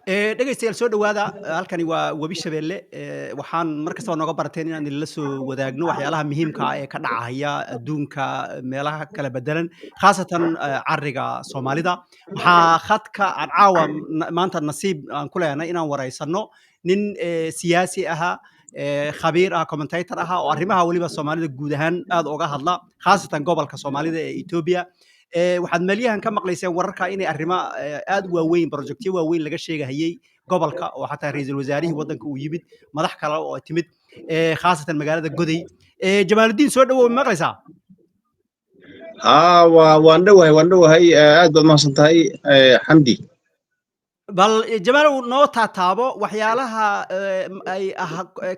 dhegaystayaal soo dhawaada halkani waa Webi Shabeelle waxaan markasta nooga barateen inaan idinla soo wadaagno waxyaalaha muhiimka ah ee ka dhacaya adduunka meelaha kala bedelan khaasatan cariga Soomaalida waxaa khadka aan caawa maanta nasiib aan ku leenahay inaan wareysano nin siyaasi aha khabiir ah commentator aha oo arrimaha waliba Soomaalida guud ahaan aad uga hadla khaasatan gobolka Soomaalida ee Ethiopia waxaad maalyahan ka maqlayseen wararka inay arrimo aad u waaweyn projectyo waaweyn laga sheegahayay gobolka oo xataa ra'iisul wasaarihii waddanka uu yimid madax kale oo timid khaasatan magaalada Goday Jamaaluddin soo dhawow maqlaysaa waan dhawahay aad baad mahadsan tahay xamdi bal jamaalow noo taataabo waxyaalaha ay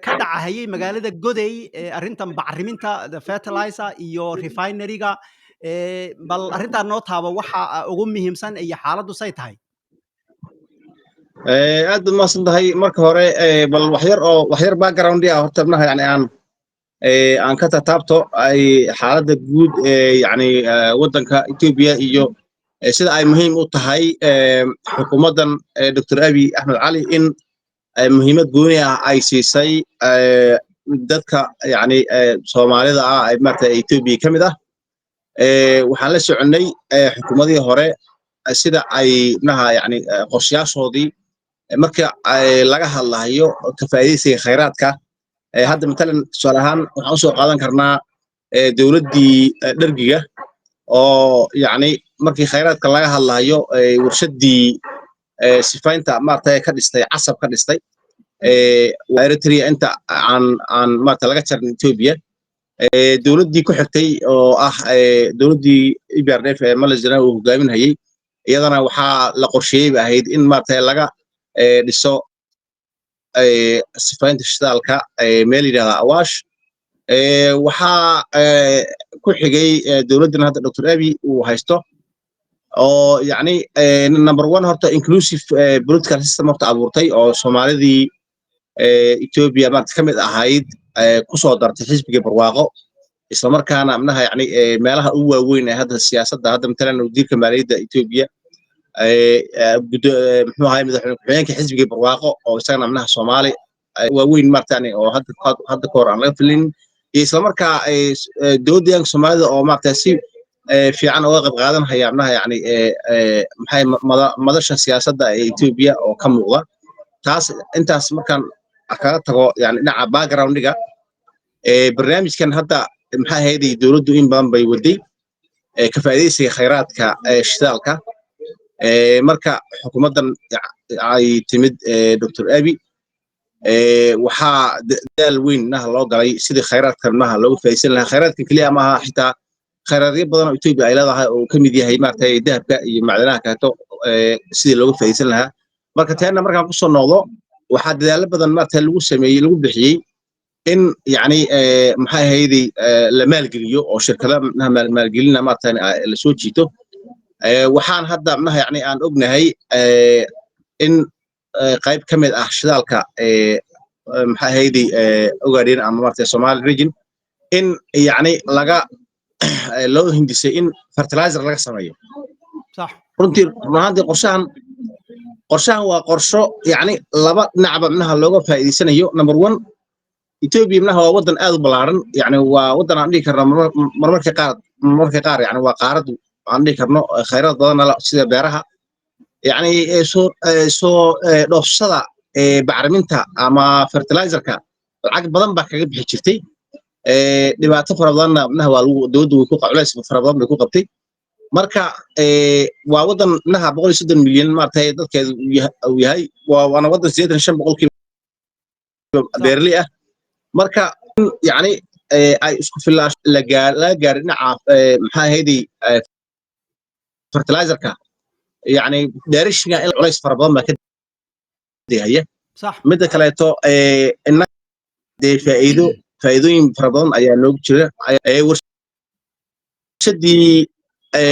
ka dhacahayay magaalada Goday arrintan bacriminta the fertilizer iyo refinery-ga bal arrintan noo taabo waxa ugu muhiimsan iyo xaaladdu say tahay aad baad mahadsan tahay marka hore bal waxyar background ah horta manaha yani aan ka taataabto ay xaaladda guud yani waddanka Ethiopia iyo sida ay muhiim u tahay xukuumaddan Dr. Abiy Ahmed Cali in muhiimad gooni ah ay siisay dadka yani Soomaalida ah ay maaragtay Ethiopia ka mid ah waxaan la soconay xukuumadii hore sida ay manaha yani qorshayaashoodii marka laga hadlayo ka faa'iidaysiga khayraadka hadda matalan tusaale ahaan waxaan usoo qaadan karnaa dowladdii dhergiga oo yani markii khayraadka laga hadlayo warshaddii sifaynta maaragtay ka dhistay casab ka dhistay Eritrea inta aan maaragtay laga jarin Ethiopia dowladdii ku xigtay oo ah dowladdii EPRDF ee Meles Zenawi uu hogaaminayay iyadana waxaa la qorsheeyay ahayd in maaragtay laga dhiso sifaynta shidaalka meel yidhahda Awaash waxaa ku xigay dowladdan hadda Dr. Abiy uu haysto oo yani number one horta inclusive political system horta abuurtay oo Soomaalidii Ethiopia maaragtay ka mid ahayd kusoo dartay xisbiga barwaaqo isla markaana manaha yani meelaha ugu waaweyn ee hadda siyaasadda hadda matalan wasiirka maaliyadda Ethiopia muxuu ahay madaxweyne ku-xigeenka xisbiga barwaaqo oo isagana manaha Soomaali waaweyn maaragtay oo hadda ka hor aan laga filin iyo isla markaa dowladda Soomaalida oo maaragtay si fiican uga qayb qaadanaya manaha yani maxay madasha siyaasadda ee Ethiopia oo ka muuqda taas intaas markaan kaga tago yani dhinaca background-iga barnaamijkan hadda maxay ahayd dowladdu in badan bay waday ka faa'iidaysiga khayraadka shidaalka marka xukuumaddan ay timid Dr. Abiy waxaa dadaal weyn loo galay sidii khayraadkan looga faa'iidaysan lahaa khayraadkan keliya maaha xitaa khayraadyo badan oo Ethiopia ay leedahay oo ka mid yahay maaragtay dahabka iyo macdanaha kaleeto sidii looga faa'iidaysan lahaa marka taana markaan kusoo noqdo waxaa dadaalo badan maaragtay lagu bixiyey in yani maxay ahayd la maalgeliyo oo shirkado maalgelina maaragtay la soo jiito waxaan hadda manaha yani aan ognahay in qayb ka mid ah shidaalka maxay ahayd ogaadeen ama maaragtay Somali region in yani loo hindisay in fertilizer laga sameeyo صح runtii runaantii qorshahan waa qorsho yani laba dhinacba manaha looga faa'iidaysanayo number one Ethiopia manaha waa waddan aad u ballaaran yani waa waddan aan dhihi karno marmarka qaar yani waa qaarad aan dhihi karno khayraad badan sida beeraha yani soo dhoofsada bacriminta ama fertilizer-ka lacag badan baa kaga bixi jirtay dhibaato fara badanna manaha waa dowladdu way ku culays fara badan bay ku qabtay marka waa waddan manaha 130 milyan maaragtay dadkeedu uu yahay waana waddan 85% beerli ah marka yani ay isku filaash la gaar dhinaca maxay ahayd fertilizer-ka yani daarishiga in culays fara badan baa ka digaya صح midda kaleeto faa'iidooyin fara badan ayaa noogu jira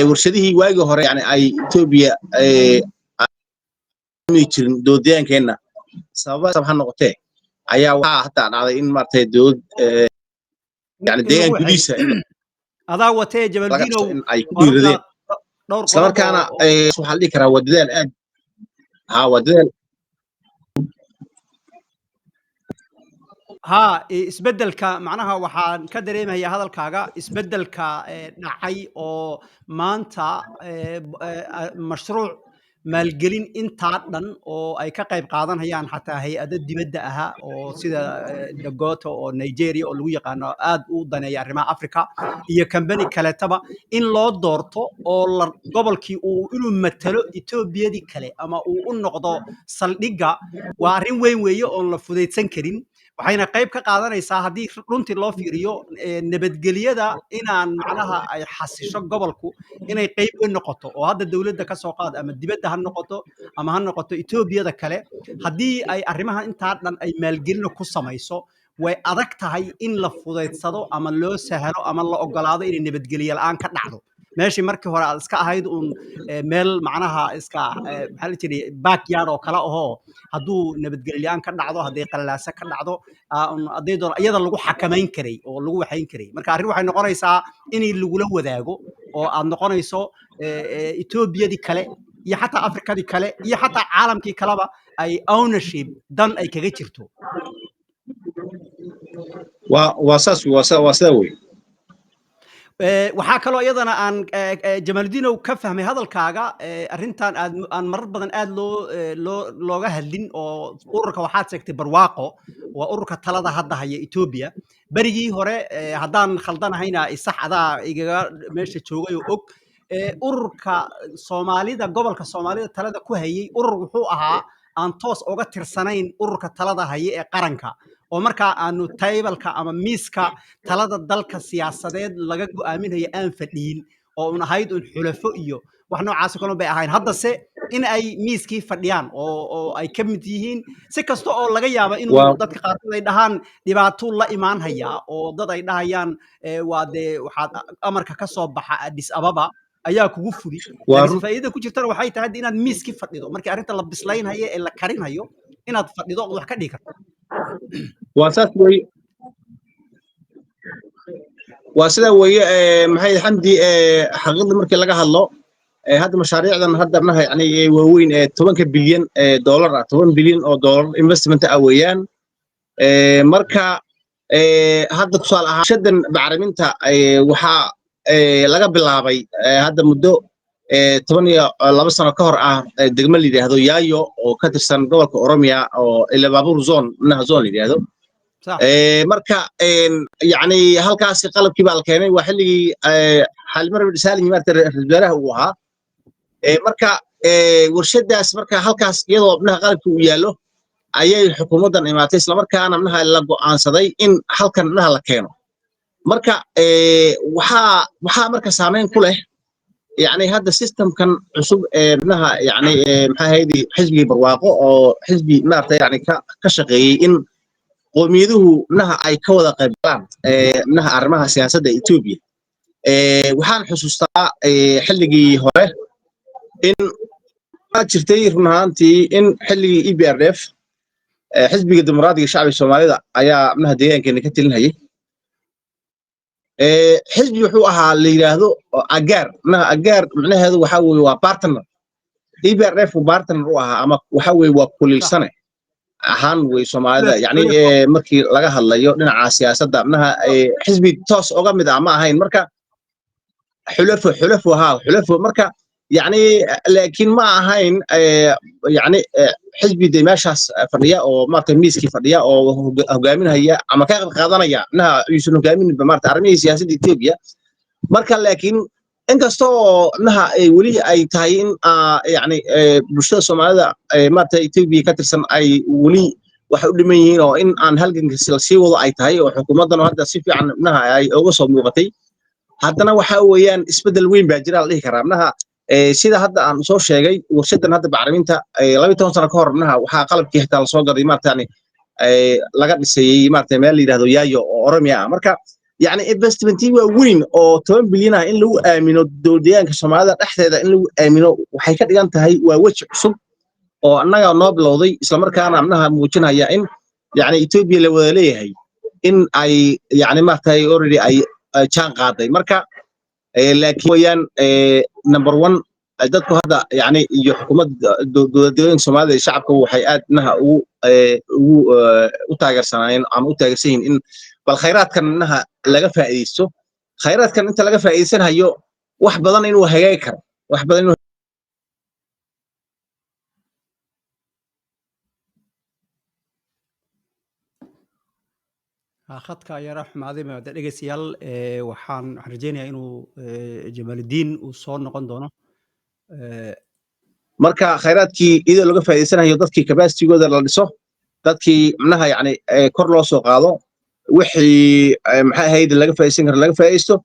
warshadihii waagii hore yani ay Ethiopia jirin doodayaankeenna sabab ha noqotee ayaa waxaa hataa dhacday in maaragtay dowlad yani deegaan gudihiisa adaa watee Jamaaluddinow ay ku dhiiradeen dhowr isla markaana waxaa la dhihi karaa waa dadaal aad waa dadaal ها isbeddelka macnaha waxaan ka dareemayaa hadalkaaga isbeddelka dhacay oo maanta mashruuc maalgelin intaa dhan oo ay ka qayb qaadanayaan xataa hay-ado dibadda ahaa oo sida Dagoto oo Nigeria oo lagu yaqaano aad u daneeya arrimaha Afrika iyo kambani kaleetaba in loo doorto oo gobolkii uu inuu matalo Etoobiyadii kale ama uu u noqdo saldhigga waa arrin weyn weeye oon la fudaydsan karin waxayna qayb ka qaadanaysaa haddii runtii loo fiiriyo nabadgelyada inaan macnaha ay xasisho gobolku inay qayb weyn noqoto oo hadda dowladda ka soo qaad ama dibadda ha noqoto ama ha noqoto Etoobiyada kale haddii ay arrimaha intaa dhan ay maalgelin ku samayso way adag tahay in la fudaydsado ama loo sahalo ama la ogolaado inay nabadgelyo la'aan ka dhacdo meeshii markii hore aad iska ahayd uun meel macnaha iska maxaa la jiray backyard oo kale ahoo hadduu nabadgelyoaan ka dhacdo hadday qallaasa ka dhacdo hadday doon iyada lagu xakamayn karay oo lagu waxayn karay marka arrin waxay noqonaysaa in lagula wadaago oo aad noqonayso Etoobiyadii kale iyo xataa Afrikadii kale iyo xataa caalamkii kaleba ay ownership dan ay kaga jirto واساس واساوي waxaa kaloo iyadana aan Jamaaludiinow ka fahmay hadalkaaga arrintan aan marar badan aad looga hadlin oo ururka waxaad sheegtay barwaaqo waa ururka talada hadda haya Ethiopia barigii hore haddaan khaldanahayna isax adaa igaga meesha joogay oo og ururka Soomaalida gobolka Soomaalida talada ku hayay urur wuxuu ahaa aan toos uga tirsanayn ururka talada haya ee qaranka oo markaa aanu taybalka ama miiska talada dalka siyaasadeed laga go'aaminayo aan fadhiin oo un ahayd un xulafo iyo wax noocaas oo kale bay ahayn haddase in ay miiskii fadhiyaan oo ay ka mid yihiin si kasta oo laga yaabo inuu dadka qaarkood ay dhahaan dhibaato la imaan haya oo dad ay dhahayaan waa dee waxaad amarka ka soo baxa Addis Ababa ayaa kugu furi laakiin faa'iidada ku jirtana waxay tahay inaad miiskii fadhido markii arrinta la bislaynhayo ee la karinhayo inaad fadhido oo wax ka dhigi karto واساس وي واسدا وي maxay xamdi xaqada markii laga hadlo hadda mashaariicdan hadda nahay yani waaweyn 10 bilyan dollar 10 bilyan oo dollar investment ah weeyaan marka hadda tusaale ahaan shadan bacriminta waxa laga bilaabay hadda muddo 12 sano ka hor ah degmo la yiraahdo Yaayo oo ka tirsan gobolka Oromia oo Ilababur zone naha zone la yiraahdo marka yani halkaas qalabkii baa la keenay waa xilligii xalmar Saalim marta rajaalaha uu ahaa marka warshadaas marka halkaas iyadoo abnaha qalabkii uu yaalo ayay xukuumaddan imaatay isla markaana abnaha la go'aansaday in halkan abnaha la keeno marka waxa marka saameyn ku leh يعني هذا السيستم كان عصب ابنها يعني محاهدي حزبي برواقه أو حزبي نارته يعني كشقي إن قوميده منها أي كودا قبلان منها أرمها سياسة إثيوبيا وحان حسوستا حلقي هوه إن ما تشرتي منها أنت إن حلقي EPRF حزبي الديمقراطي الشعبي الصومالي ده أيا منها ديان كان كتلين هي حزبي wuxuu ahaa la yiraahdo agaar macnaheedu waxa weeye waa partner EPRF partner u ahaa ama waxa weeye waa kuliilsane ahaan way Soomaalida yani markii laga hadlayo dhinaca siyaasadda macnaha xisbi toos uga mid ah ma ahayn marka xulafo marka يعني laakiin ma ahayn يعني حزبي ديماشاس فديا او مارتا ميسكي فديا او hogaaminaya ama ka qayb qaadanaya naha yuusan hogaamin maarta arrimaha siyaasadda Itoobiya marka laakiin inkastoo naha ay wali ay tahay in yani bulshada Soomaalida maarta Itoobiya ka tirsan ay wali wax u dhiman yihiin oo in aan halganka sii wado ay tahay oo xukuumaddan hadda si fiican naha ay uga soo muuqatay haddana waxa weeyaan isbedel weyn baa jira la dhihi karaa naha sida hadda aan soo sheegay warshadan hadda bacriminta 12 sano ka hor naha waxa qalabkii xitaa la soo gaday maartani laga dhisay maartay meel la yiraahdo Yaayo oo Oromia marka yani investment waa weyn oo 10 bilyan ah in lagu aamino dowladda Soomaalida dhexdeeda in lagu aamino waxay ka dhigan tahay waa waji cusub oo annaga noo bilowday isla markaana amnaha muujinaya in yani Ethiopia la wada leeyahay in ay yani maartay already ay jaan qaaday marka laakiin wayaan number 1 dadku hadda yani iyo xukuumadda dowladda Soomaaliya shacabka waxay aad naha u taageersanayeen ama u taageersan yihiin in bal khayraadkan naha laga faa'iideysto khayraadkan inta laga faa'iideysanayo wax badan inuu hagaagi karo wax badan inuu khadka yara xumaaday ma dhegeystayaal waxaan rajeynayaa inuu Jamaaludiin uu soo noqon doono marka khayraadkii iyadoo laga faa'iideysanayo dadkii capacity-gooda la dhiso dadkii macnaha yani kor loo soo qaado wixii maxay ahayd laga faa'iideysan karo laga faa'iideysto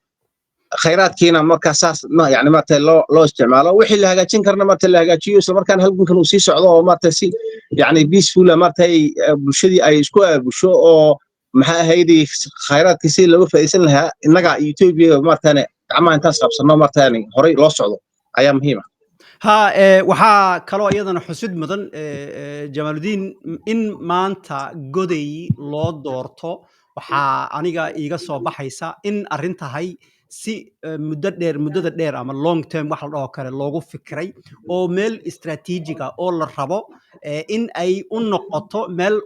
khayraadkiina marka saas yani maartay loo isticmaalo wixii la hagaajin karna maartay la hagaajiyo isla markaana halgankan uu sii socdo oo maartay si yani peaceful maartay bulshadii ay isku aabusho oo maxay ahayd khayraadkii si looga faa'iideysan lahaa innaga Ethiopia maartay gacmaha intaas qabsano maartay horay loo socdo ayaa muhiim ah waxaa kaloo iyadana xusid mudan Jamaaludiin in maanta goday loo doorto waxaa aniga iiga soo baxaysa in arrin tahay si muddada dheer ama long term wax la dhaho kale loogu fikiray oo meel istaraatiijig ah oo la rabo in ay u noqoto meel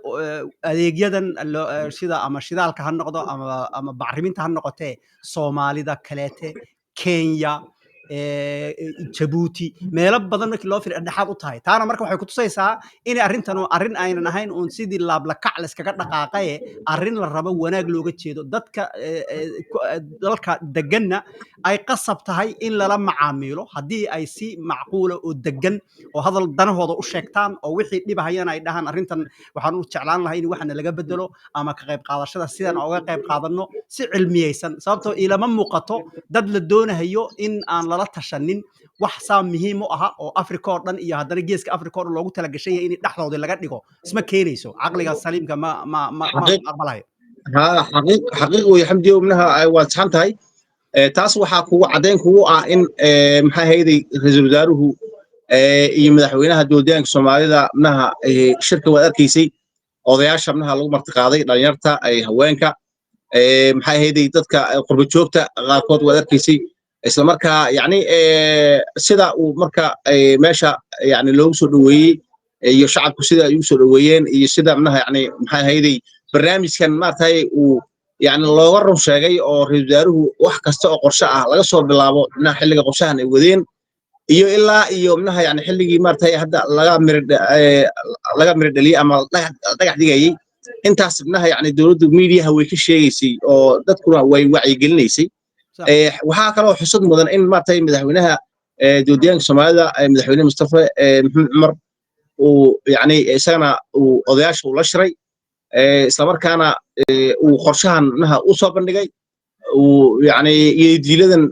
adeegyadan sida ama shidaalka ha noqdo ama bacriminta ha noqotee Soomaalida kaleete Kenya Djibouti meelo badan markii loo fiiriyo dhaxad u tahay taana marka waxay ku tusaysaa in arrin aynan ahayn uun sidii laabla kac la iskaga dhaqaaqay arrin la rabo wanaag looga jeedo dadka dalka deganna ay qasab tahay in lala macaamilo haddii ay si macquula oo degan oo hadal danahooda u sheegtaan oo wixii dhibahayana ay dhahaan arrintan waxaan u jeclaan lahaa in waxna laga bedelo ama ka qayb qaadashada sidan uga qayb qaadano si cilmiyeysan sababtoo ilama muuqato dad la doonayo in aan lala tashanin wax saa muhiim u aha oo Afrika oo dhan iyo haddana geeska Afrika oo dhan loogu tala gashay in dhaxdooda laga dhigo isma keenayso aqliga saliimka ma aqbalayo xaqiiq way xamdi ibnaha ay waad saxan tahay taas waxa kugu cadeyn kugu ah in maxay hayday ra'iisul wasaaruhu iyo madaxweynaha dowladda Soomaalida ibnaha shirka wada arkaysay odayaasha ibnaha lagu martiqaaday dhalinyarta ay haweenka maxay hayday dadka qurbo joogta qaarkood wada arkaysay isla markaa yani sida uu marka meesha yani loogu soo dhaweeyay iyo shacabku sida ay ugu soo dhaweeyeen iyo sida ibnaha yani maxay hayday barnaamijkan maartay uu يعني looga run sheegay oo ra'iisul wasaaruhu wax kasta oo qorshe ah laga soo bilaabo dhinaca xilliga qorshahan ay wadeen iyo ilaa iyo ibnaha yani xilligii maartay hadda laga mir dhaliyay ama dhagax dhigayay intaas ibnaha yani dawladdu meediyaha way ka sheegaysay oo dadkuna way wacyi gelinaysay waxaa kaloo xusud mudan in maartay madaxweynaha dowladda Soomaalida madaxweyne Mustafa Maxamed Umar uu yani isagana uu odayaasha la shiray isla markaana uu qorshahan naha u soo bandhigay uu yani diiladan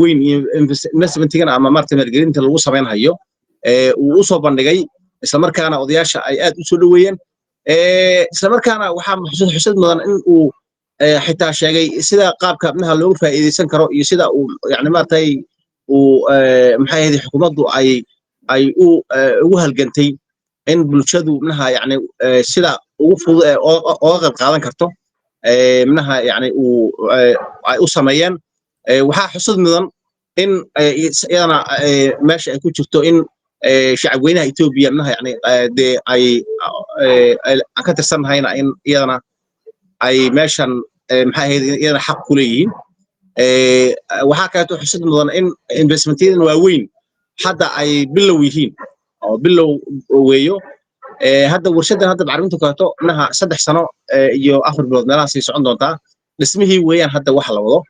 weyn investmentigan ama maartay maalgelinta lagu sameeynayo uu u soo bandhigay isla markaana odayaasha ay aad u soo dhaweeyeen isla markaana waxa xusud mudan in uu xitaa sheegay sida qaabka naha loogu faa'iideysan karo iyo sida uu yani maartay uu maxay ahayd xukuumaddu ay ugu halgantay in bulshadu naha yani sida ugu fudud oo qayb qaadan karto manaha yani ay u sameeyeen waxa xusud mudan in iyana meesha ay ku jirto in shacabweynaha Ethiopia manaha yani ay ka tirsanahayna in iyana ay meeshan maxay ahayd iyana xaq ku leeyihiin waxa kale xusud mudan in investmentyadan waaweyn hadda ay bilow yihiin oo bilow weeyo hadda warshadan hadda bacriminta kaato naha 3 sano iyo 4 bilood meelaha sii socon doonta dhismihii weeyaan hadda wax la wado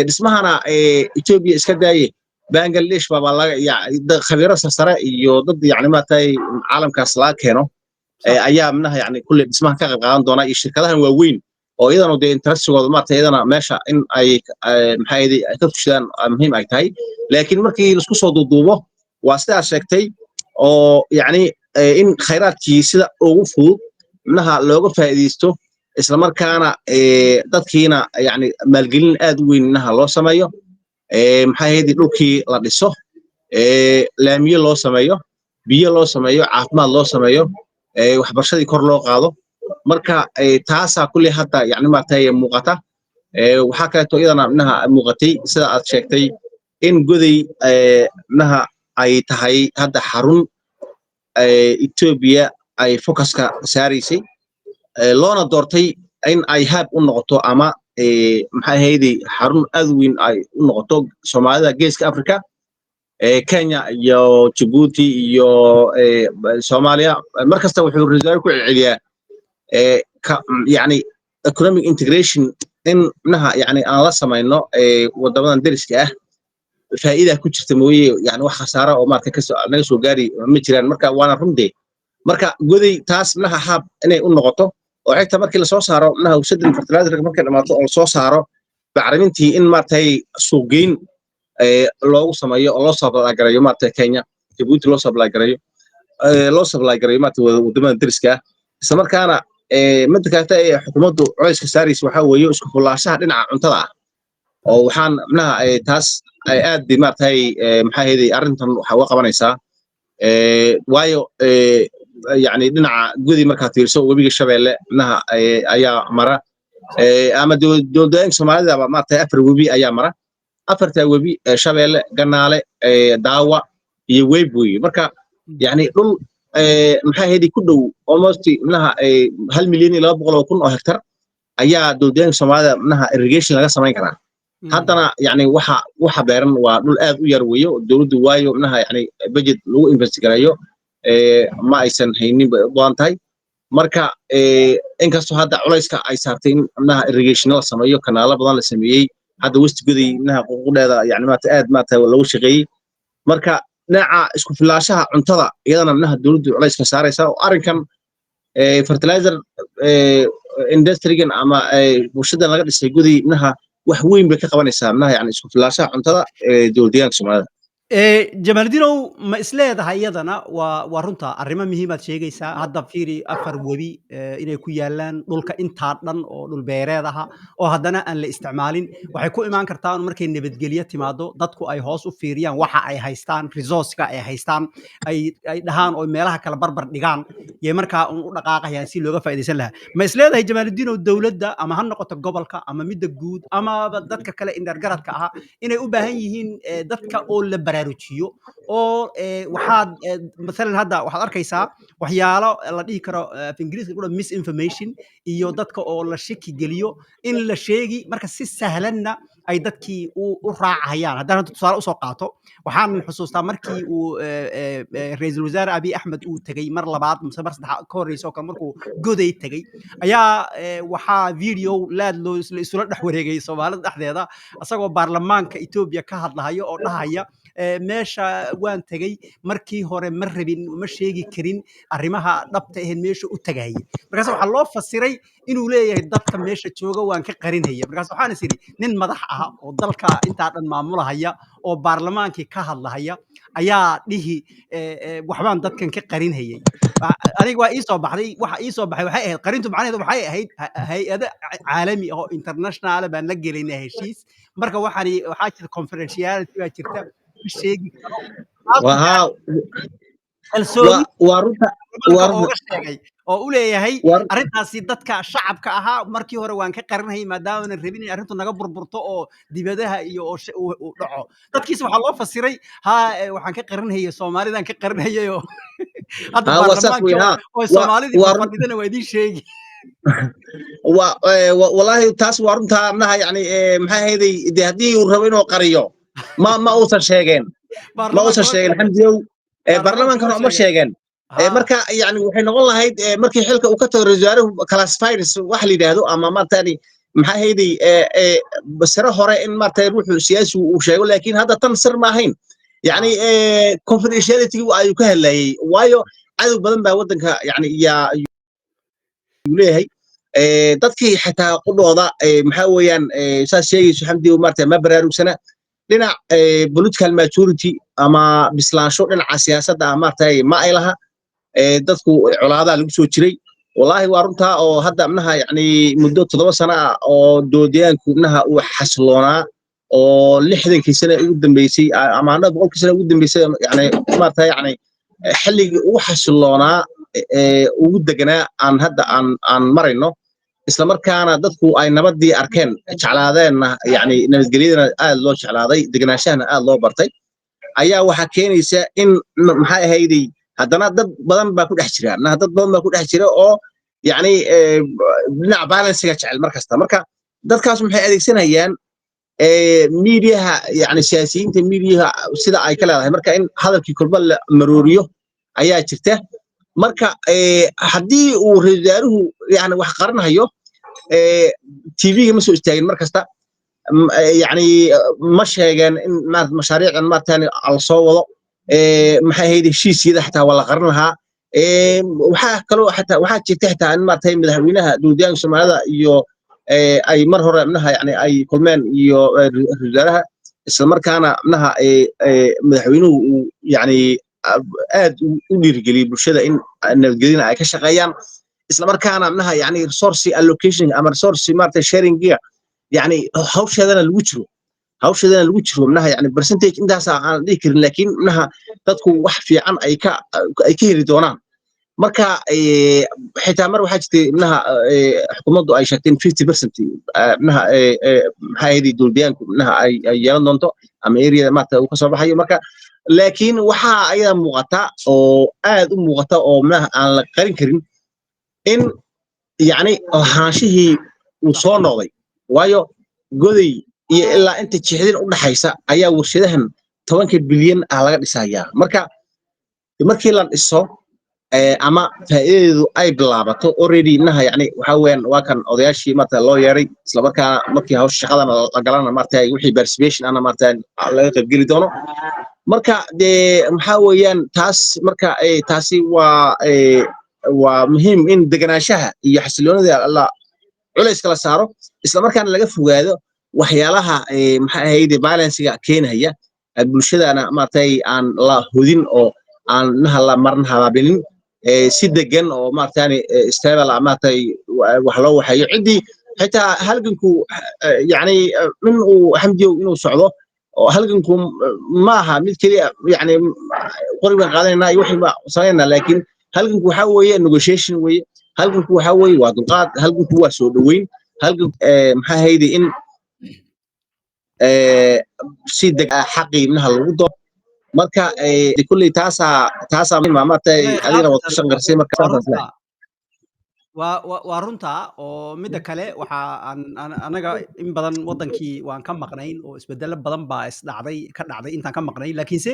dhismahana Ethiopia iska daayay Bangladesh baba laga khabiiro sare iyo dad yani maartay caalamkaas la keeno ayaa naha yani kulli dhismaha ka qayb qaadan doona iyo shirkadahan waaweyn oo iyadana interest-gooda maartay iyadana meesha in ay maxay ay ka fushadaan muhiim ay tahay laakiin markii la isku soo duuduubo waa sida sheegtay oo yani in khayraadkii sida ugu fudud naha looga faa'iideysto isla markaana dadkiina yani maalgelin aad u weyn naha loo sameeyo maxay ahayd dhulkii la dhiso laamiye loo sameeyo biyo loo sameeyo caafimaad loo sameeyo waxbarashadii kor loo qaado marka taasa kulli hadda yani maartay muuqata waxa kale oo iyadana naha muuqatay sida aad sheegtay in goday naha ay tahay hadda xarun Ethiopia ay focuska saaraysay loona doortay in ay hab u noqoto ama maxay ahaydey xarun aad weyn ay u noqoto Soomaalida Geeska Afrika Kenya iyo Djibouti iyo Soomaaliya markasta wuxuu rajayn ku celiyaa yani economic integration in naha yani aan la samayno wadamadan deriska ah faa'iida ku jirta mooyee yani wax khasaaro oo maartay ka soo naga soo gaari ma jiraan marka waana runtii marka goday taas naha hab inay u noqoto oo xigta markii la soo saaro naha warshadda fertilizer markay dhamaato oo la soo saaro bacrimintii in maartay suuq geyn loogu sameeyo oo loo supply gareeyo maartay Kenya Djibouti loo supply gareeyo maartay wadamada deriska ah isla markaana mid kasta ee xukuumaddu culays ka saaraysa waxa weeye isku fullaashaha dhinaca cuntada ah oo waxaan naha taas ay aad maartay maxay ahaydey arrintan waxa uga qabanaysaa waayo yani dhinaca gudi markaad fiirso webiga Shabeelle naha ayaa mara ama dowladda Soomaalida maartay afar webi ayaa mara afarta webi Shabeelle Ganaale Daawa iyo Weybooy marka yani dhul maxay ahaydey ku dhow almost naha 1,200,000 oo hektar ayaa dowladda Soomaalida naha irrigation laga samayn karaa haddana yani waxa beeran waa dhul aad u yar weeyo dowladdu waayo naha yani budget lagu invest gareeyo ma aysan haynin baan tahay marka inkastoo hadda culayska ay saartay naha irrigation la sameeyo kanaalo badan la sameeyay hadda west guday naha ququuqdeeda yani maanta lagu shaqeeyay marka dhinaca isku filaashaha cuntada iyadana naha dowladdu culayska saaraysa oo arrinkan fertilizer industry-gan ama warshaddan laga dhisay guday naha wax weyn bay ka qabanaysaa naha yani isku filaashaha cuntada dowladda Soomaalida Jamaaldiinow ma isleedahay iyadana waa runta arrimo muhiim aad sheegaysaa hadda fiiri afar webi inay ku yaalaan dhulka intaa dhan oo dhul beereed aha oo haddana aan la isticmaalin waxay ku imaan kartaa markay nabadgelyo timaado dadku ay hoos u fiiriyaan waxa ay haystaan resource-ka ay haystaan ay dhahaan oo meelaha kala barbar dhigaan iyo markaa u dhaqaaqayaan si looga faa'iideysan lahaa ma isleedahay Jamaaldiinow dawladda ama ha noqoto gobolka ama midda guud ama dadka kale indhargaradka aha inay u baahan yihiin dadka oo la baraarujiyo oo waxaad مثلا hadda waxaad arkaysaa waxyaalo la dhihi karo af Ingiriiska ku misinformation iyo dadka oo la shaki geliyo in la sheegi marka si sahlanna ay dadkii u raacayaan haddana tusaale u soo qaato waxaan xusuustaa markii uu ra'iisul wasaare Abiy Ahmed uu tagay mar labaad mise mar saddexaad ka horreysay oo markuu goday tagay ayaa waxaa video laad loo isla dhex wareegay Soomaalida dhexdeeda asagoo baarlamaanka Ethiopia ka hadlayo oo dhahaya meesha waan tagay markii hore ma rabin ma sheegi karin arrimaha dhabta ah meesha u tagay markaas waxa loo fasiray inuu leeyahay dadka meesha jooga waan ka qarinaya markaas waxaan isiri nin madax ah oo dalka inta dhan maamulaya oo baarlamaankii ka hadlaya ayaa dhihi waxbaan dadkan ka qarinayay aniga waa ii soo baxday waxa waxay ahayd qarintu macnaheedu waxay ahayd hay'ado caalami ah oo international baan la gelinay heshiis marka waxaa jirta confidentiality baa jirta sheegi karo sheegay oo u leeyahay arrintaasi dadka shacabka ahaa markii hore waan ka qarinayay maadaama aan rabin in arrintu naga burburto oo dibadaha iyo oo dhaco dadkiisa waxa loo fasiray waxaan ka qarinayay Soomaalidan ka qarinayay oo hadda baarlamaanka oo Soomaalida fadhidana waa idin sheegi والله taas waa runta naha yani maxay ahaydey hadii uu rabo inuu qariyo ma uusan sheegeen xamdiyow baarlamaankan uma sheegeen marka yani waxay noqon lahayd markii xilka uu ka tago rasaaruhu classified wax la yiraahdo ama maartani maxay ahaydey basra hore in maartay ruuxu siyaasi uu sheego laakiin hadda tan sir ma ahayn yani confidentiality ayuu ka hadlayay waayo cadow badan baa wadanka yani leeyahay dadkii xitaa qudhooda maxaa weeyaan saas sheegayso xamdi maartay ma baraarugsana dhinac political maturity ama bislaansho dhinaca siyaasadda maartay ma ay laha dadku colaadaha lagu soo jiray wallahi waa runtaa oo hadda abnaha yani muddo 7 sano ah oo doodiyaanku abnaha uu xasloonaa oo 60kii sano ugu dambeysay ama 100kii sano ugu dambeysay yani maartay yani xilligii uu xasloonaa ugu deganaa aan hadda aan marayno isla markaana dadku ay nabadii arkeen jeclaadeen yani nabadgelyadana aad loo jeclaaday deganaashahana aad loo bartay ayaa waxa keenaysa in maxay ahaydii haddana dad badan baa ku dhex jira dad badan baa ku dhex jira oo yacni dhinaca balansiga jecel markasta marka dadkaas maxay adeegsanayaan miidiyaha yani siyaasiyiinta miidiyaha sida ay ka leedahay marka in hadalkii kolba la marooriyo ayaa jirta marka haddii uu ra'iisul wasaaruhu yani wax qaranayo TV-ga ma soo istaagin markasta يعني ما sheegeen in mashaariicdan maartaan la soo wado maxay ahayd heshiisyada xataa wala qaran lahaa waxaa kaloo xataa waxaa jirta xataa in maartay madaxweynaha dowladda Soomaalida iyo ay mar hore manaha yani ay kulmeen iyo wasaaraha isla markaana manaha madaxweynuhu yani aad u dhiirigeliyay bulshada in nabadgelyada ay ka shaqeeyaan isla markaana manaha yani resource allocation ama resource maartay sharing يعني hawsheedana lagu jiro manaha yani percentage intaas aan dhihi karin laakiin manaha dadku wax fiican ay ka heli doonaan marka xitaa mar waxaa jirtay manaha xukuumaddu ay sheegtay 50% manaha maxay ahayd dowladyaanku manaha ay yeelan doonto ama area maarta uu ka soo baxayo marka laakiin waxaa ayada muuqata oo aad u muuqata oo manaha aan la qarin karin in yani ahaanshihii uu soo noqday waayo goday iyo ilaa inta jixdin u dhaxaysa ayaa warshadahan 10 bilyan laga dhisayaa marka markii la dhiso ama faa'iideedu ay bilaabato already naha yani waxa weeyaan waa kan odayaashii marta loo yeeray isla markaa markii hawsha shaqadan la galana marta wixii participation ana marta laga qayb geli doono marka de waxa weeyaan taas marka taasi waa muhiim in deganaanshaha iyo xasiloonida Allah culays kala saaro isla markaana laga fogaado waxyaalaha maxay ahayd balansiga keenaya bulshadana maartay aan la hudin oo aan la marna habaabinin si degan oo maartay stable maartay wax loo waxayo cidii xitaa halganku yani min uu xamdiyo inuu socdo oo halganku maaha mid kaliya yani qoriban qaadanayna wixii ma sameeyna laakiin halganku waxa weeye negotiation weeye halganku waxa weeye waa dulqaad halganku waa soo dhaweyn halgan maxay ahayd in si deg xaqii minaha lagu doo marka kulli taasa maartay adina wad ku shanqarsay marka waa runta oo midda kale waxa anaga in badan wadankii waan ka maqnayn oo isbedelo badan baa ka dhacday intaan ka maqnayn laakiinse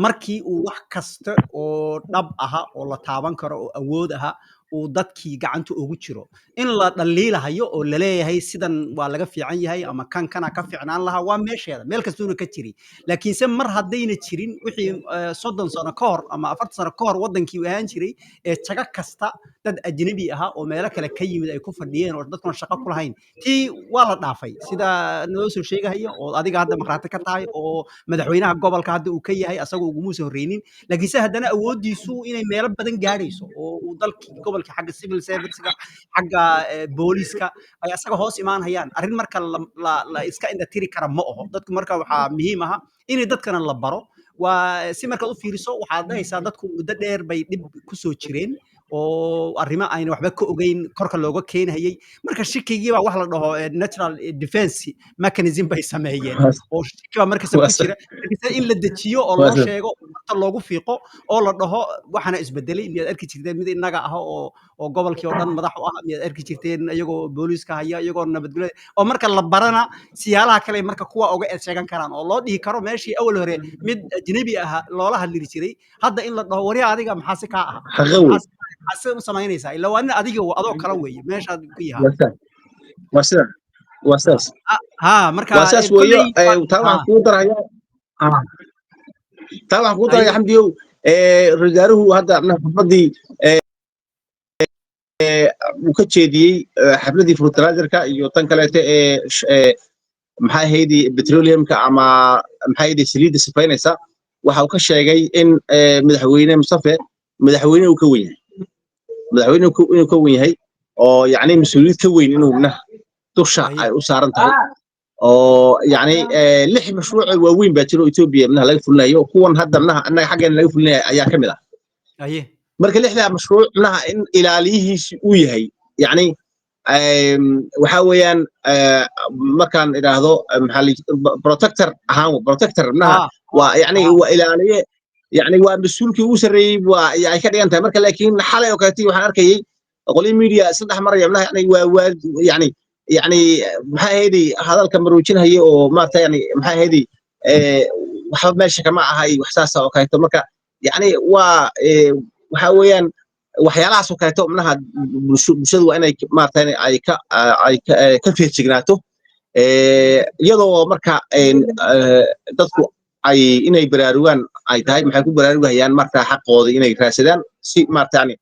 markii uu wax kasta oo dhab aha oo la taaban karo oo awood aha uu dadkii gacanta ugu jiro in la dhaliilahayo oo la leeyahay sidan waa laga fiican yahay ama kana ka fiicnaan lahaa waa meesheeda meel kastuuna ka jiri laakiinse mar haddayna jirin wixii 30 sano ka hor ama 40 sano ka hor wadankii uu ahaan jiray ee jaga kasta dad ajnabi aha oo meelo kale ka yimid ay ku fadhiyeen oo dadkuna shaqo ku lahayn tii waa la dhaafay sida noo soo sheegayo oo adiga hadda maqraati ka tahay oo madaxweynaha gobolka hadda uu ka yahay asagoo ugu soo horeynin laakiinse haddana awoodiisu inay meelo badan gaarayso oo uu dalkii gobolka xagga civil service-ga xagga booliska ay asaga hoos imaanayaan arrin marka la iska inda tiri kara ma aho dadku marka waxaa muhiim aha inay dadkana la baro waa si markaad u fiiriso waxaad dhahaysaa dadku muddo dheer bay dhib ku soo jireen oo arrimo ayna waxba ka ogeyn korka looga keenayay marka shikigii baa wax la dhaho natural defense mechanism bay sameeyeen oo shikiga markasta ku jira in la dejiyo oo loo sheego marka loogu fiiqo oo la dhaho waxana isbedelay miyaad arki jirteen mid inaga ah oo gobolkii oo dhan madax u ah miyaad arki jirteen iyagoo booliska haya iyagoo nabadgelyo oo marka la barana siyaalaha kale marka kuwa uga sheegan karaan oo loo dhihi karo meeshii awal hore mid ajnabi ah loola hadli jiray hadda in la dhaho wariya adiga maxaa si ka ah حسب سماينيسا إلا وأنا أديك وأدوك كلام ويا ماشي هذا كيها واساس ها مركز واساس ويا طبعا كودر هيا طبعا كودر يا حمدي رجاله هذا من حفظي وكتشيدي حفلتي فرتراجركا iyo tan kaleete maxay haydi petroleumka ama maxay haydi saliid sifaynaysa waxa uu ka sheegay in madaxweyne Mustafa madaxweyne uu ka weyn yahay madaxweyne inuu ka weyn yahay oo yani mas'uuliyad ka weyn inuu dusha ay u saaran tahay oo yani 6 mashruuc waaweyn baa jiro Ethiopia laga fulinayo kuwan hadda annaga xaggeen laga fulinayo ayaa kamid ah marka 6 mashruuc in ilaaliyihiisa uu yahay yani waxa weeyaan markaan idhaahdo protector manaha waa yani waa ilaaliye yani waa mas-uulkii ugu sarreeyey ay ka dhigan tahay marka laakiin xalay oo kaleetii waxaan arkayay qolii media saddex maraya manaha yani waa yani يعني maxay ahaydii hadalka maruujinaya oo maarta yani maxay ahaydii waxa meesha kama ahay wax saas oo kaleeto marka yani waa waxa weeyaan waxyaalahaas oo kaleeto manaha bulshadu waa inay maarta ay ka feejignaato iyadoo marka dadku ay inay baraarugaan ay tahay maxay ku baraarugayaan marka xaqooda inay raadsadaan si maarta yani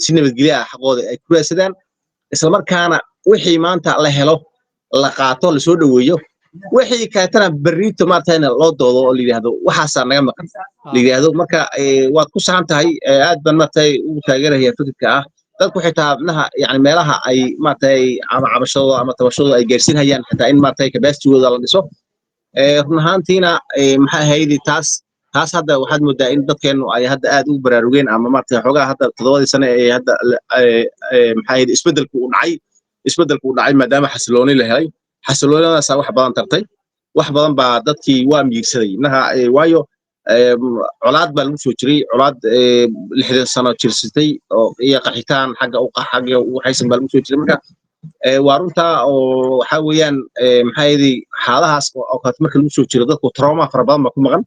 si nabadgelyo ah xaqooda ay ku raadsadaan isla markaana wixii maanta la helo la qaato la soo dhaweeyo wixii kaatana bariito maarta in loo doodo oo la yiraahdo waxaas naga maqan la yiraahdo marka waad ku saxan tahay aad baan maarta ugu taageerayaa fikirka ah dadku xitaa naha yani meelaha ay maarta cabashadooda ama tabashadooda ay gaarsiinayaan xitaa in maarta capacity-gooda la dhiso run ahaantiina maxay ahayd taas hadda waxaad moodaa in dadkeenu ay hadda aad ugu baraarugeen ama maarta xogaa hadda 7 sano ee hadda maxay ahayd isbedelku u dhacay maadaama xasilooni la helay xasiloonadaas wax badan tartay wax badan baa dadkii waa miigsaday naha waayo colaad baa lagu soo jiray colaad 60 sano jirsatay oo iyo qaxitaan xagga u haysan baa lagu soo jiray marka waa runta oo waxa weeyaan maxay ahaydii xaaladahaas oo kale marka lagu soo jiro dadku trauma fara badan baa ku maqan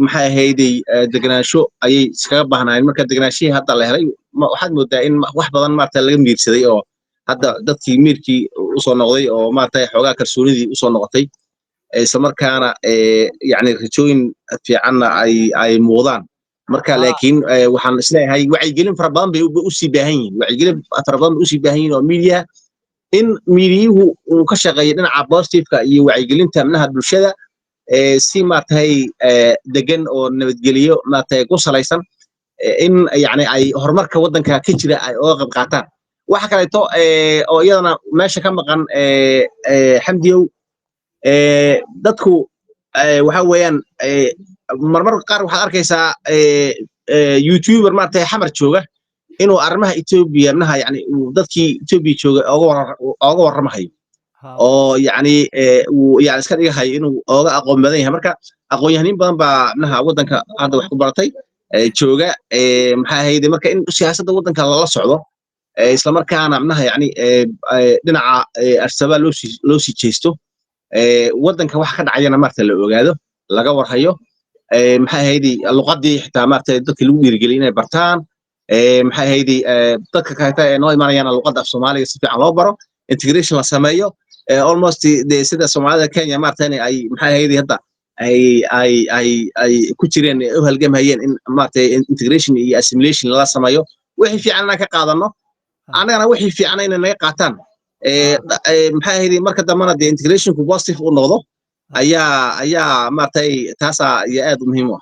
maxay ahaydii deganaansho ayay iskaga baahnaayeen marka deganaashihii hadda la helay waxaad moodaa in wax badan maarta laga miigsaday oo hadda dadkii miirkii u soo noqday oo maarta xogaa kalsoonidii u soo noqotay isla markaana yani rajooyin fiicanna ay muuqdaan marka laakiin waxaan isleeyahay wacyigelin fara badan bay u sii baahan yihiin wacyigelin fara badan bay u sii baahan yihiin oo media in mediahu uu ka shaqeeyo dhinaca positive-ka iyo wacyigelinta manaha bulshada si maartay degan oo nabadgeliyo maartay ku salaysan in yani ay horumarka waddanka ka jira ay uga qayb qaataan waxa kaleeto oo iyadana meesha ka maqan xamdiyow dadku waxa weeyaan marmar qaar waxaad arkaysaa youtuber maartay xamar jooga inuu arrimaha Ethiopia manaha yani dadkii Ethiopia jooga ooga warramayo oo yani uu yani iska dhigahay inuu ooga aqoon badan yahay marka aqoon-yahaniin badan baa manaha waddanka hadda wax ku baratay jooga maxay ahayd marka in siyaasadda waddanka lala socdo isla markaana manaha yani dhinaca arsaba loo sii jeesto waddanka wax ka dhacayana maarta la ogaado laga warhayo maxay ahayd luqadii xitaa maarta dadka lagu dhiirigeliyo inay bartaan maxay ahayd dadka kaleeta ee noo imanayana luqadda af Soomaaliga si fiican loo baro integration la sameeyo almost sida Soomaalida Kenya maarta ay maxay ahayd hadda ay ku jireen u halgamayeen in maarta integration iyo assimilation la sameeyo wixii fiican ka qaadano anagana wixii fiican inay naga qaataan maxay ahayd marka dambana integrationku positive u noqdo ayaa maarta taasa aad muhiim u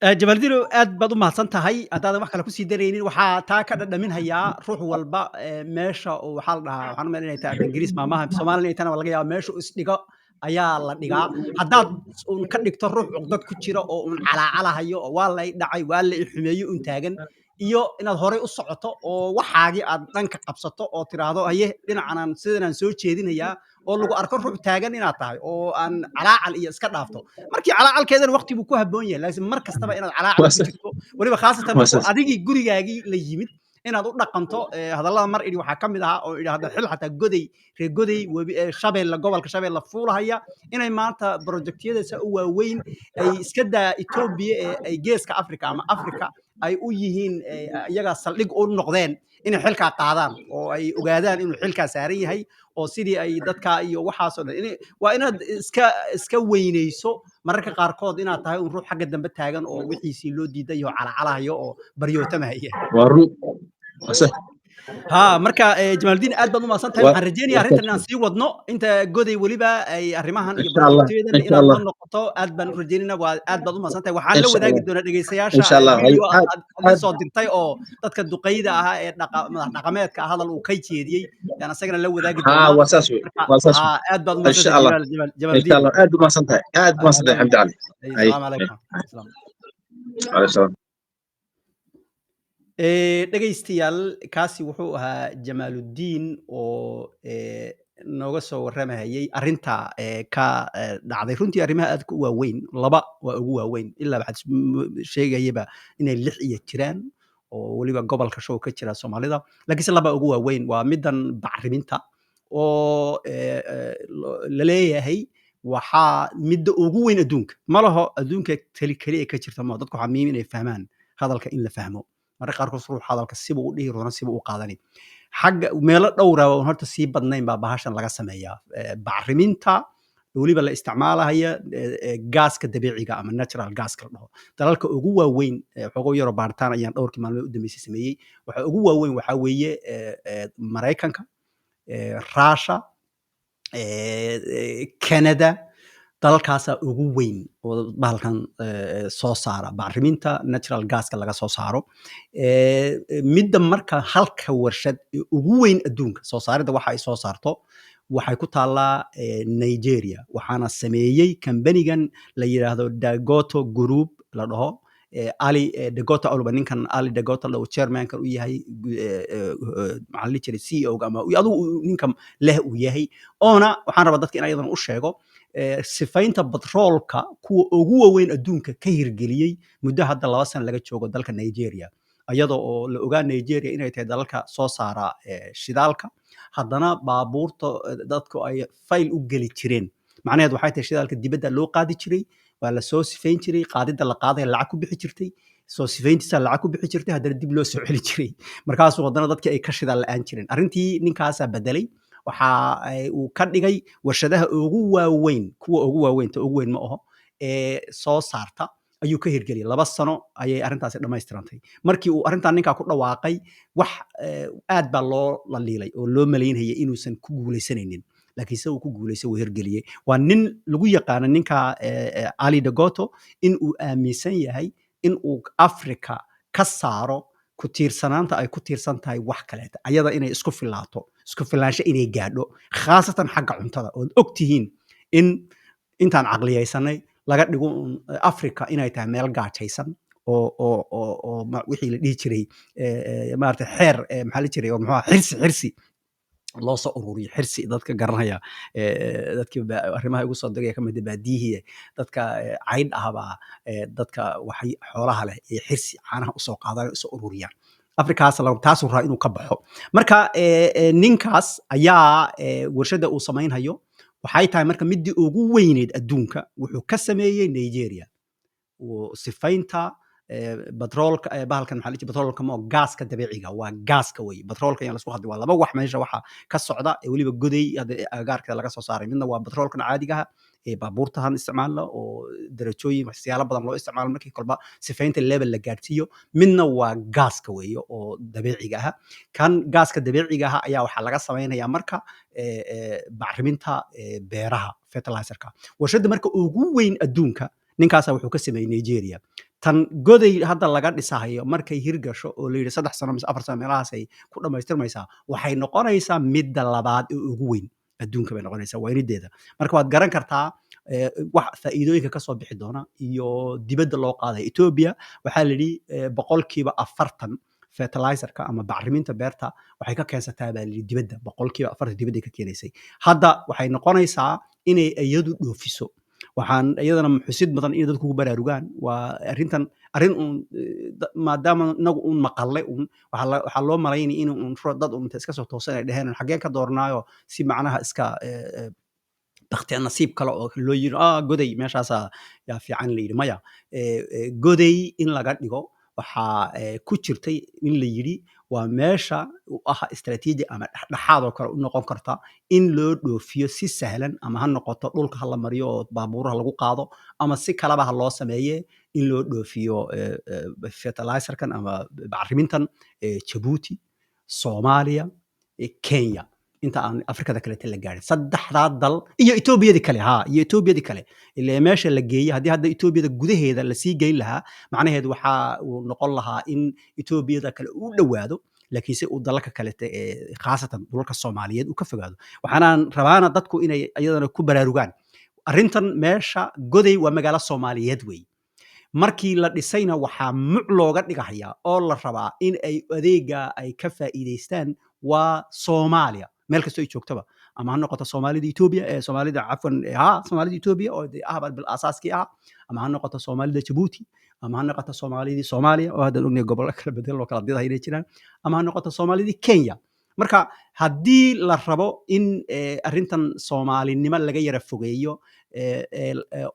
ah Jabaldino aad baad u mahadsan tahay hadaadan wax kale ku sii dareynin waxaa taa ka dhadhaminhayaa ruux walba meesha oo waxaa la dhahaa waxaan u maleynaya inay tahay Ingiriis maamaha Soomaaliya inay laga yaabo meesha uu isdhigo ayaa la dhigaa haddaad un ka dhigto ruux cuqdad ku jira oo un calaacalahayo oo waa la dhacay waa la xumeeyo un taagan iyo inaad horey u socoto oo waxaagii aad dhanka qabsato oo tiraahdo haye dhinacan sidan soo jeedinayaa oo lagu arko ruux taagan inaad tahay oo aan calaacal iyo iska dhaafto markii calaacalkeedana waqti buu ku habboon yahay laakiin mar kastaba inaad calaacal ku jirto waliba khaasatan markuu adigii gurigaagii la yimid inaad u dhaqanto hadallada mar idhi waxaa ka mid ahaa oo idhaahda xil xataa reer goday shabeelle gobolka shabeelle fuulahaya inay maanta projectyadaasa u waaweyn ay iska daa Ethiopia ay geeska Afrika ama Afrika ay u yihiin iyaga saldhig u noqdeen inay xilka qaadaan oo ay ogaadaan inuu xilka saaran yahay oo sidii ay dadka iyo waxaas oo dhan waa inaad iska weyneyso mararka qaarkood inaad tahay un ruux xagga dambe taagan oo wixiisii loo diiday oo calacalahayo oo baryootamaya marka Jamaldin aad baad u maasan tahay waxaan rajeynayaa arrintan inaan sii wadno inta goday waliba ay arrimahan iyo projectyadan inaad la noqoto aad baan u rajeynaynaa waa aad baad u maasan tahay waxaan la wadaagi doonaa dhageystayaasha video aad soo dirtay oo dadka duqeyda ahaa ee madax dhaqameedka hadal uu ka jeediyey yaan asagana la wadaagi doonaa aad baad u maasan tahay Jamaldin aad u maasan tahay Xamdi Cali assalaamu calaykum عليه السلام dhegaystayaal kaasi wuxuu ahaa Jamaaludiin oo nooga soo warramayay arrinta ka dhacday runtii arrimaha aadka u waaweyn laba waa ugu waaweyn ilaa waxaad sheegayaba inay 6 iyo jiraan oo weliba gobolka show ka jira Soomaalida laakiinse laba ugu waaweyn waa middan bacriminta oo la leeyahay waxaa midda ugu weyn adduunka ma laho adduunka keliya ka jirta ma dadku waxaa muhiim inay fahmaan hadalka in la fahmo mararka qaarkood ruux hadalka sibuu u dhihi roona sibuu u qaadani xagga meelo dhowra oo horta sii badnayn baa bahashan laga sameeyaa bacriminta weliba la isticmaalaya gaaska dabiiciga ama natural gaska la dhaho dalalka ugu waaweyn xogo yaro baaritaan ayaan dhowrkii maalmood u dambeysay sameeyey waxa ugu waaweyn waxaa weeye Maraykanka Russia Canada dalalkaasaa ugu weyn oo bahalkan soo saara bacriminta natural gaska laga soo saaro midda marka halka warshad ugu weyn adduunka soo saaridda waxa ay soo saarto waxay ku taallaa Nigeria waxaana sameeyey kambanigan la yidhaahdo Dagoto Group la dhaho Ali Dagoto Oluba ninkan Ali Dagoto la chairmankan u yahay maxaa la jiray CEO ama adigu ninkan leh uu yahay oona waxaan rabaa dadka in ayadan u sheego sifaynta batroolka kuwa ugu waaweyn adduunka ka hirgeliyey muddo hadda 2 sano laga joogo dalka Nigeria iyadoo oo la ogaa Nigeria inay tahay dalalka soo saara shidaalka haddana baabuurta dadku ay fayl u geli jireen macnaheedu waxay tahay shidaalka dibadda loo qaadi jiray waa la soo sifayn jiray qaadida la qaaday lacag ku bixi jirtay soo sifayntiisa lacag ku bixi jirtay haddana dib loo soo celi jiray markaasuu haddana dadkii ay ka shidaal la'aan jireen arrintii ninkaasaa bedelay waxa uu ka dhigay warshadaha ugu waaweyn kuwa ugu waaweyn ta ugu weyn ma aho soo saarta ayuu ka hirgeliyay 2 sano ayay arrintaasi dhammaystirantay markii uu arrintan ninkaa ku dhawaaqay wax aad baa loo liilay oo loo malaynayay inuusan ku guuleysanaynin laakiin se uu ku guuleystay uu hirgeliyey waa nin lagu yaqaano ninka Ali Dagoto in uu aaminsan yahay in uu Afrika ka saaro ku tiirsanaanta ay ku tiirsan tahay wax kaleeta ayada inay isku filaato isku filaansho inay gaadho khaasatan xagga cuntada oo og tihiin in intaan caqliyeysanay laga dhigo Afrika inay tahay meel gaajaysan oo wixii la dhihi jiray maaragtay xeer maxaa la jiray oo muxuu xirsi loo soo ururiyo xirsi dadka garanaya dadkii arrimaha ugu soo dagaya kamid baadiyihii dadka cayd ahbaa dadka waxay xoolaha leh ee xirsi caanaha usoo qaadaan usoo ururiyaan afrikaas taasuu raa inuu ka baxo marka ninkaas ayaa warshada uu samaynhayo waxay tahay marka midii ugu weyneed adduunka wuxuu ka sameeyey Nigeria sifaynta batroolka bahalkan maxaa la jiray batroolka ma gaaska dabiiciga waa gaaska way batroolka in la isku hadlay waa laba wax meesha waxa ka socda waliba goday agaarka laga soo saaray midna waa batroolkan caadiga ah baabuurtahan isticmaalna oo darajooyin waxyaalo badan loo isticmaalo markii kolba sifaynta level la gaarsiiyo midna waa gaaska way oo dabiiciga ah kan gaaska dabiiciga ah ayaa waxa laga samaynayaa marka bacriminta beeraha fertilizerka warshada marka ugu weyn adduunka ninkaas wuxuu ka sameeyay Nigeria tan goday hadda laga dhisayo markay hirgasho oo la yiri 3 sano mise 4 sano meelahaas ay ku dhameystirmaysaa waxay noqonaysaa midda labaad ee ugu weyn adduunka bay noqonaysaa weynideeda marka waad garan kartaa wax faa'iidooyinka ka soo bixi doona iyo dibadda loo qaaday Ethiopia waxa la yiri 40% fertilizerka ama bacriminta beerta waxay ka keensataa baa la dibadda 40% dibadda ka keenaysay hadda waxay noqonaysaa inay iyadu dhoofiso waxaan iyadana xusid badan in dadku ku baraarugaan waa arrin maadaama nagu maqalay waxa loo malaynay in dad iska soo toosan ay dhaheen xageen ka doornaayo si macnaha iska bakhtiyan nasiib kale oo loo yiri goday meeshaas yaa fiican la yiri maya goday in laga dhigo waxa ku jirtay in la yiri waa meesha u ah istaraatiiji ama dhaxaad oo kale u noqon karta in loo dhoofiyo si sahlan ama ha noqoto dhulka la mariyo oo baabuuraha lagu qaado ama si kalaba ha loo sameeyay in loo dhoofiyo fertilizerkan ama bacrimintan Djibouti Soomaaliya Kenya inta aan Afrikada kale la gaarin saddexda dal iyo Ethiopia kale iyo Ethiopia kale ilaa meesha la geeyay hadii hadda Ethiopia gudaheeda la sii geyn lahaa macnaheedu waxa uu noqon lahaa in Ethiopia kale uu dhawaado laakiin si uu dalalka kale khaasatan dalalka Soomaaliyeed uu ka fogaado waxaan rabaana dadku inay ayadana ku baraarugaan arrintan meesha goday waa magaalo Soomaaliyeed way markii la dhisayna waxaa muc looga dhigahayaa oo la rabaa in ay adeega ay ka faa'iidaystaan waa Soomaaliya meel kastoo ay joogtaba ama ha noqoto Soomaalida Itoobiya Soomaalida cafwan Soomaalida Itoobiya oo bil asaaskii ama ha noqoto Soomaalida Djibouti ama ha noqoto Soomaalida Soomaaliya oo hadda ognahay gobollo kala bedelan oo kala diidahay inay jiraan ama ha noqoto Soomaalida Kenya marka haddii la rabo in arrintan Soomaalinimo laga yara fogeeyo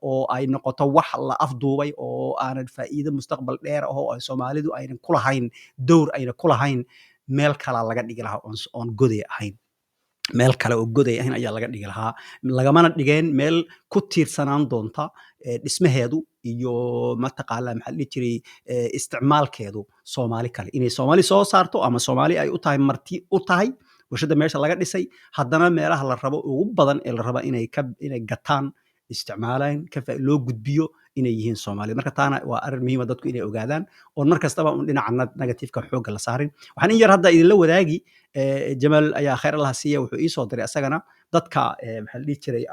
oo ay noqoto wax la afduubay oo aanan faa'iido mustaqbal dheer oo ay Soomaalidu aynan ku lahayn dowr ayna ku lahayn meel kala laga dhigi lahaa oon goday ahayn meel kale oo goday ahayn ayaa laga dhigi lahaa lagamana dhigeen meel ku tiirsanaan doonta dhismaheedu iyo mataqaanaa maxaa la dhihi jiray isticmaalkeedu Soomaali kale inay Soomaali soo saarto ama Soomaali ay u tahay marti u tahay warshada meesha laga dhisay haddana meelaha la rabo ugu badan ee la raba inay gataan isticmaalaan loo gudbiyo inay yihiin Soomaali marka taana waa arrin muhiim ah dadku inay ogaadaan oo mar kastaba dhinaca negative-ka xoogga la saarin waxaan in yar hadda idinla wadaagi Jamal ayaa khayr Allah siiya wuxuu ii soo diray asagana dadka maxaa la dhihi jiray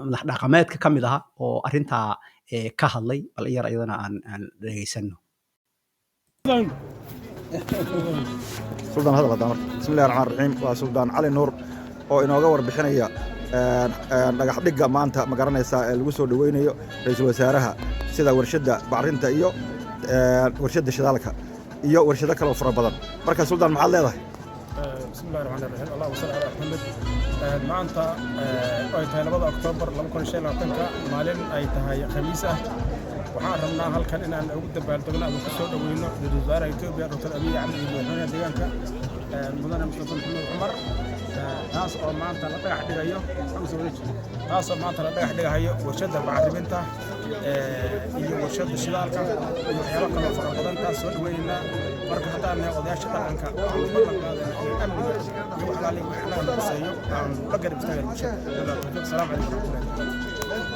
madax dhaqameedka ka mid aha oo arrintaa ka hadlay bal in yar ayadana aan dhageysano سلطان هذا الغدامر بسم الله الرحمن الرحيم وسلطان علي نور oo inooga warbixinaya dhagax dhigga maanta ma garanaysaa ee lagu soo dhaweynayo ra'iisul wasaaraha sida warshada bacrinta iyo warshada shidaalka iyo warshado kale oo fara badan marka sultan maxaad leedahay bismillaahir rahmaanir rahiim Allahu salli ala Muhammad maanta ay tahay 2 Oktoobar 2025 maalin ay tahay khamiis ah waxaan rabnaa halkan inaan ugu dabaaldegno ama ku soo dhaweyno ra'iisul wasaaraha Itoobiya Dr. Abiy Ahmed iyo madaxweynaha deegaanka mudane Mustafa Maxamed Cumar taas oo maanta la dhagax dhigayo warshada bacriminta iyo warshada shidaalka iyo waxyaabo kale oo fara badan taas soo dhaweynaa marka haddaan nahay odayaasha dhaqanka aan ballan qaadayna amniga iyo waxlaalihi waxna nasayo aan la garab istaagay bulshada assalaamu calaykum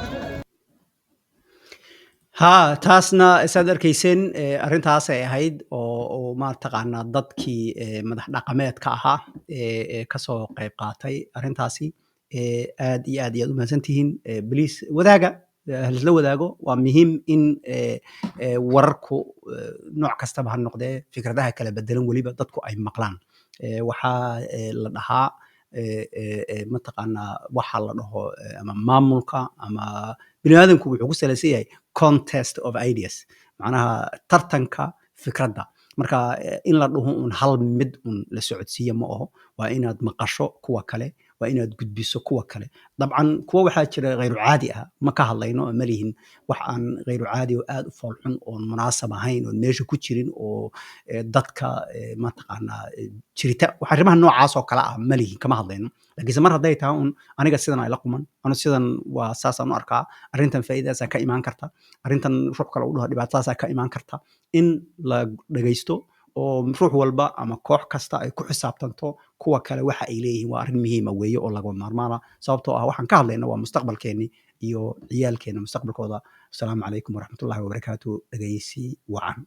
taasna saad arkayseen arrintaas ay ahayd oo ma taqaanaa dadkii madax dhaqameedka ahaa ka soo qayb qaatay arrintaasi aad iyo aad u mahadsantihiin please wadaaga la wadaago waa muhiim in wararku nooc kastaba ha noqdee fikradaha kala bedelan weliba dadku ay maqlaan waxaa la dhahaa mataqaanaa waxa la dhaho ama maamulka ama bini'aadamku wuxuu ku salaysan yahay contest of ideas macnaha tartanka fikradda marka in la dhaho un hal mid un la socodsiiyo ma aho waa inaad maqasho kuwa kale waa inaad gudbiso kuwa kale dabcan kuwa waxaa jira ghayru caadi ah ma ka hadlayno ma lihin wax aan ghayru caadi oo aad u foolxun oon munaasab ahayn oon meesha ku jirin oo dadka mataqaanaa jirita wax arrimaha noocaas oo kale ah ma lihin kama hadlayno laakiinse mar hadday tahay un aniga sidan ay la quman anu sidan waa saasaan u arkaa arrintan faa'iidadaasaa ka imaan karta arrintan ruux kale u dhaho dhibaatadaasaa ka imaan karta in la dhagaysto oo ruux walba ama koox kasta ay ku xisaabtanto kuwa kale waxa ay leeyihiin waa arrin muhiima weeye oo laga maarmaana sababtoo ah waxaan ka hadlayna waa mustaqbalkeenni iyo ciyaalkeena mustaqbalkooda asalaamu calaykum waraxmatullahi wabarakaatu dhagaysi wacan